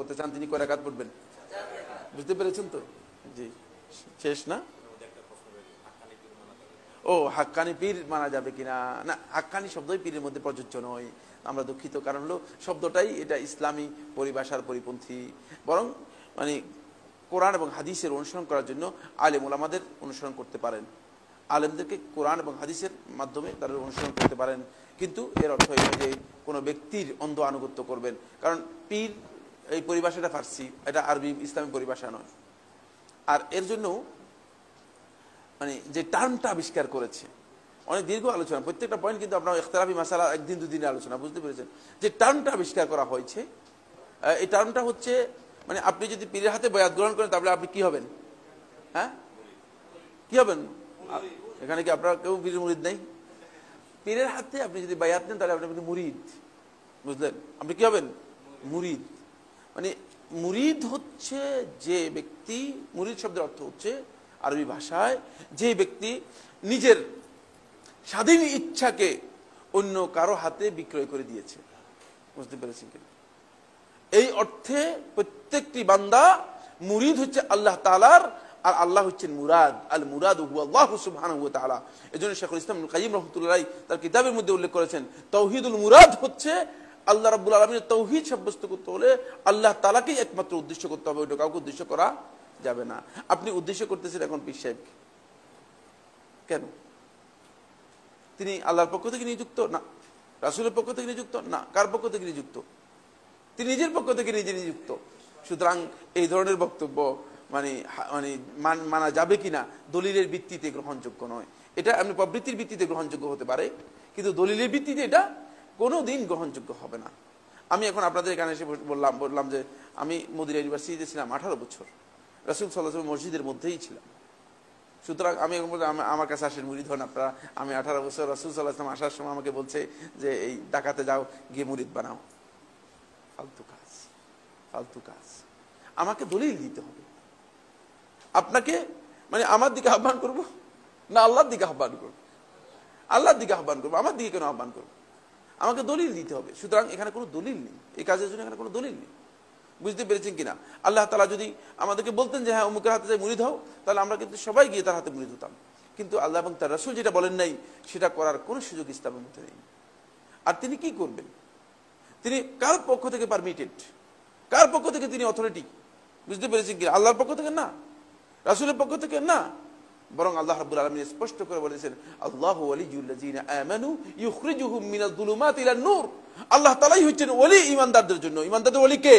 করতে চান তিনি কয় রাকাত পড়বেন? বুঝতে পেরেছেন তো? জি, শেষ না? ও হাক্কানি পীর মানা যাবে কিনা? না, হাক্কানি শব্দই পীরের মধ্যে প্রযোজ্য নয়, আমরা দুঃখিত। কারণ হলো শব্দটাই এটা ইসলামী পরিভাষার পরিপন্থী। বরং মানে কোরআন এবং হাদিসের অনুসরণ করার জন্য আলেম ওলামাদের অনুসরণ করতে পারেন, আলেমদেরকে কোরআন এবং হাদিসের মাধ্যমে তারা অনুসরণ করতে পারেন। কিন্তু এর অর্থ এই যে কোনো ব্যক্তির অন্ধ আনুগত্য করবেন। কারণ পীর এই পরিভাষাটা ফার্সি, এটা আরবি ইসলামী পরিভাষা নয়। আর এর জন্য মানে যে টার্মটা আবিষ্কার করেছে, অনেক দীর্ঘ আলোচনা, প্রত্যেকটা পয়েন্ট কিন্তু আপনার ইখতিলাফি মাসালা একদিন দুদিনের আলোচনা, বুঝতে পেরেছেন? যে টার্মটা আবিষ্কার করা হয়েছে, এই টার্মটা হচ্ছে মানে আপনি যদি পীরের হাতে বয়াত গ্রহণ করেন তাহলে আপনি কি হবেন? হ্যাঁ, কি হবেন? এখানে কি আপনার কেউ পীরের মুরিদ নেই? পীরের হাতে আপনি যদি বায়াত নেন তাহলে আপনি মুরিদ, বুঝলেন? আপনি কি হবেন? মুরিদ। মানে মুরিদ হচ্ছে যে ব্যক্তি, মুরিদ শব্দের অর্থ হচ্ছে আরবি ভাষায় যে ব্যক্তি নিজের স্বাধীন ইচ্ছাকে অন্য কারো হাতে বিক্রয় করে দিয়েছে, বুঝতে পেরেছেন কিনা? এই অর্থে প্রত্যেকটি বান্দা মুরিদ হচ্ছে আল্লাহ তাআলার, আর আল্লাহ হচ্ছেন মুরাদ। আল মুরাদ হু আল্লাহু সুবহানাহু ওয়া তাআলা। এজন্য শাইখুল ইসলাম ইবনে কাইয়্যিম রাহমাতুল্লাহি তার কিতাবের মধ্যে উল্লেখ করেছেন, তাওহীদুল মুরাদ হচ্ছে আল্লাহ রাব্বুল আলামিনের তাওহীদ সাব্যস্ত করতে হলে আল্লাহ তাআলাকেই একমাত্র উদ্দেশ্য করতে হবে, ওটা কাউকে উদ্দেশ্য করা যাবে না। আপনি উদ্দেশ্য করতেছেন এখন পীর সাহেবকে, কেন? তিনি আল্লাহর পক্ষ থেকে নিযুক্ত না, রাসূলের পক্ষ থেকে নিযুক্ত না, কার পক্ষ থেকে নিযুক্ত? তিনি নিজের পক্ষ থেকে নিজে নিযুক্ত। সুতরাং এই ধরনের বক্তব্য মানে মানে মানা যাবে কিনা দলিলের ভিত্তিতে গ্রহণযোগ্য নয়। এটা আপনি প্রবৃত্তির ভিত্তিতে গ্রহণযোগ্য হতে পারে, কিন্তু দলিলের ভিত্তিতে এটা কোনোদিন গ্রহণযোগ্য হবে না। আমি এখন আপনাদের এখানে এসে বললাম যে আমি মদিনা ইউনিভার্সিটিতে ছিলাম 18 বছর, রাসূল সাল্লাল্লাহু আলাইহি ওয়াসাল্লাম মসজিদের মধ্যেই ছিলাম। সুতরাং আমি আমার কাছে আসেন মুরিদ হন আপনারা। আমি 18 বছর, রাসূল সাল্লাল্লাহু আলাইহি ওয়াসাল্লাম আসার সময় আমাকে বলছে যে এই ঢাকাতে যাও, গিয়ে মুরিদ বানাও। ফালতু কাজ, ফালতু কাজ। আমাকে দলিল দিতে হবে। আপনাকে মানে আমার দিকে আহ্বান করব না আল্লাহর দিকে আহ্বান করব? আল্লাহর দিকে আহ্বান করবো, আমার দিকে কেন আহ্বান করবো? আমাকে দলিল দিতে হবে। সুতরাং এখানে কোনো দলিল নেই, এই কাজের জন্য এখানে কোনো দলিল নেই। বুঝতে পেরেছেন কিনা? আল্লাহ তাআলা যদি আমাদেরকে বলতেন যে হ্যাঁ অমুকের হাতে যাই মুরিদ হও, তাহলে আমরা কিন্তু সবাই গিয়ে তার হাতে মুরিদ হতাম। কিন্তু আল্লাহ এবং তার রাসূল যেটা বলেন নাই, সেটা করার কোনো সুযোগ ইসলামের মধ্যে নেই। আর তিনি কি করবেন? তিনি কার পক্ষ থেকে পারমিটেড? কার পক্ষ থেকে তিনি অথরিটি? বুঝতে পেরেছেন কিনা? আল্লাহর পক্ষ থেকে না, রাসূলের পক্ষ থেকে না, বরং আল্লাহ রাব্বুল আলামিন স্পষ্ট করে বলেছেন আল্লাহু ওয়ালিয়ুল্লাযিনা আমানু ইউখরিজুহুম মিনাল যুলুমাতি ইলান নূর। আল্লাহ তাআলাই হচ্ছেন ওলি ঈমানদারদের জন্য। ঈমানদারদের ওলি কে?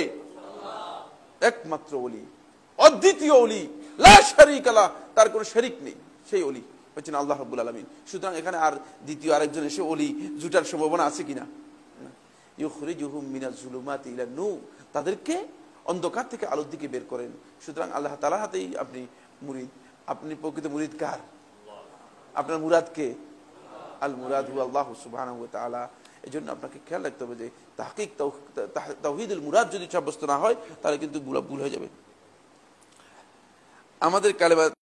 আল্লাহ, একমাত্র ওলি, অদ্বিতীয় ওলি, লা শারীকা লা, তার কোনো শরীক নেই, সেই ওলি হচ্ছেন আল্লাহ রাব্বুল আলামিন। সুতরাং এখানে আর দ্বিতীয় আরেকজন এসে ওলি জুটার সম্ভাবনা আছে কিনা? ইউখরিজুহুম মিনাল যুলুমাতি ইলান নূর, তাদেরকে অন্ধকার থেকে আলোর দিকে বের করেন। সুতরাং আল্লাহ তাআলার হাতেই আপনি মুরিদ। আপনি প্রকৃত মুরিদ কার? আপনার মুরাদ কে? আল মুরাদ হু আল্লাহু সুবহানাহু ওয়া তাআলা। এজন্য আপনাকে খেয়াল রাখতে হবে যে তাহকিক তাওহীদুল মুরাদ যদি সাব্যস্ত না হয় তাহলে কিন্তু ভুল হয়ে যাবে। আমাদের কালেমা